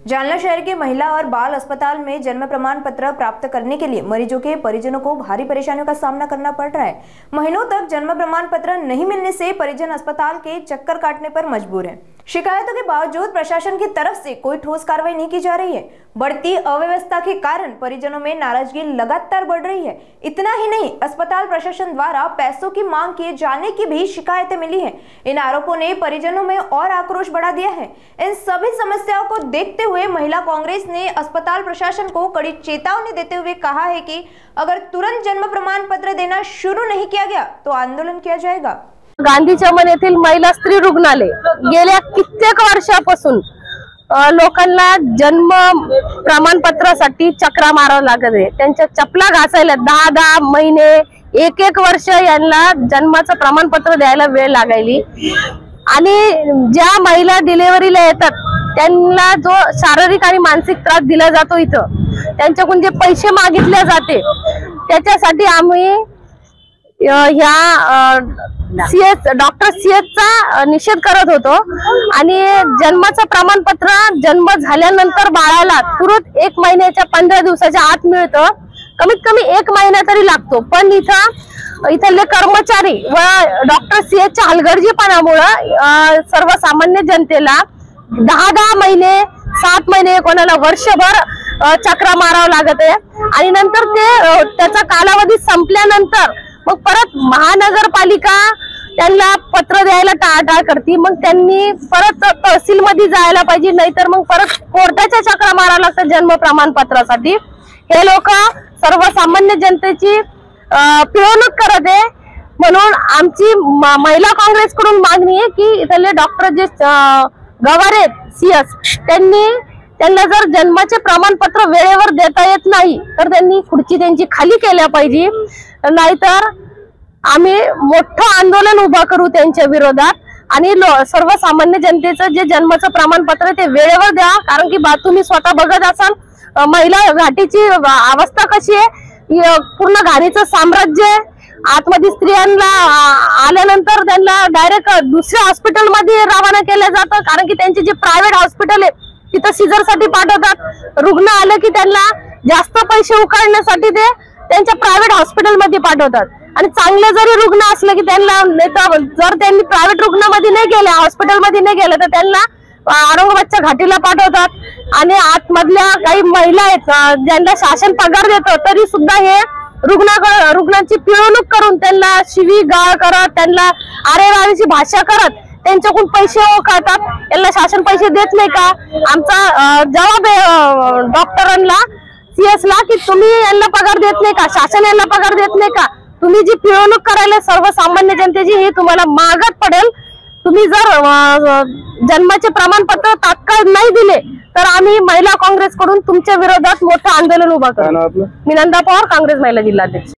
जालना शहर के महिला और बाल अस्पताल में जन्म प्रमाण पत्र प्राप्त करने के लिए मरीजों के परिजनों को भारी परेशानियों का सामना करना पड़ रहा है। महीनों तक जन्म प्रमाण पत्र नहीं मिलने से परिजन अस्पताल के चक्कर काटने पर मजबूर हैं। शिकायतों के बावजूद प्रशासन की तरफ से कोई ठोस कार्रवाई नहीं की जा रही है। बढ़ती अव्यवस्था के कारण परिजनों में नाराजगी लगातार बढ़ रही है। इतना ही नहीं, अस्पताल प्रशासन द्वारा पैसों की मांग किए जाने की भी शिकायतें मिली हैं। इन आरोपों ने परिजनों में और आक्रोश बढ़ा दिया है। इन सभी समस्याओं को देखते हुए महिला कांग्रेस ने अस्पताल प्रशासन को कड़ी चेतावनी देते हुए कहा है कि अगर तुरंत जन्म प्रमाण पत्र देना शुरू नहीं किया गया तो आंदोलन किया जाएगा। गांधी चमन येथील महिला स्त्री रुग्णालय गेल्या कित्येक वर्षापासून लोकांना जन्म प्रमाणपत्रासाठी चक्रा मारावं लागत आहे। त्यांच्या चपला घासायला 10 महिने 1 वर्ष यांना जन्माचं प्रमाणपत्र द्यायला वेळ लागायली। आणि ज्या महिला डिलिव्हरीला येतात त्यांना जो शारीरिक आणि मानसिक त्रास दिला जातो, इथं त्यांच्याकडून जे पैसे मागितले जाते त्याच्यासाठी आम्ही ह्या डॉक्टर सीएसचा निषेध करत होतो। आणि जन्माचं प्रमाणपत्र जन्म झाल्यानंतर बाळाला तुरंत 1 महिन्याच्या 15 दिवसाच्या आत मिळतं। कमीत कमी 1 महिना तरी लागतो, पण इथले कर्मचारी व डॉक्टर सीएसच्या हलगर्जीपणामुळे सर्वसामान्य जनतेला 10 महिने 7 महिने कोणाला वर्षभर चक्रा मारावं लागत आहे। आणि नंतर त्याचा कालावधी संपल्यानंतर मग परत महानगरपालिका त्यांना पत्र द्यायला टाळाटाळ करते। मग त्यांनी परत तहसील मध्ये जायला पाहिजे, नाहीतर मग परत कोर्टाच्या चक्रा मारावं लागतं जन्म प्रमाणपत्रासाठी। हे लोक सर्वसामान्य जनतेची पिळवणूक करत आहे। म्हणून आमची महिला काँग्रेसकडून मागणी आहे की इथले डॉक्टर जे गवारे सीएस त्यांना जर जन्माचे प्रमाणपत्र वेळेवर देता येत नाही तर त्यांनी खुर्ची त्यांची खाली केल्या पाहिजे, नाहीतर आम्ही मोठं आंदोलन उभा करू त्यांच्या विरोधात। आणि सर्वसामान्य जनतेचं जे जन्माचं प्रमाणपत्र ते वेळेवर द्या, कारण की तुम्ही स्वतः बघत असाल महिला घाटीची अवस्था कशी आहे। पूर्ण घाणीचं साम्राज्य आहे। आतमध्ये स्त्रियांना आल्यानंतर त्यांना डायरेक्ट दुसऱ्या हॉस्पिटल मध्ये रवाना केलं जातं, कारण की त्यांचे जे प्रायव्हेट हॉस्पिटल आहे तिथं सीझर साठी पाठवतात। रुग्ण आलं की त्यांना जास्त पैसे उकाळण्यासाठी ते त्यांच्या प्रायव्हेट हॉस्पिटल मध्ये पाठवतात। आणि चांगले जरी रुग्ण असले की त्यांना जर त्यांनी प्रायव्हेट रुग्णामध्ये नाही गेले, हॉस्पिटल मध्ये नाही गेले, तर त्यांना औरंगाबादच्या घाटीला पाठवतात। आणि आतमधल्या काही महिला आहेत ज्यांना शासन पगार देतं तरी सुद्धा हे रुग्णांची पिळवणूक करून त्यांना शिवीगाळ करत, त्यांना आरेरावीची भाषा करत त्यांच्याकडून पैसे उकळतात। यांना शासन पैसे देत नाही का? आमचा जवाब आहे डॉक्टरांना सीएसला की तुम्ही यांना पगार देत नाही का? शासन यांना पगार देत नाही का? तुम्ही जी पिळवणूक करायला सर्वसामान्य जनतेची ही तुम्हाला महागात पडेल। तुम्ही जर जन्माचे प्रमाणपत्र तात्काळ नाही दिले तर आम्ही महिला काँग्रेसकडून तुमच्या विरोधात मोठं आंदोलन उभा करू। मी नंदा पवार, काँग्रेस महिला जिल्हाध्यक्ष।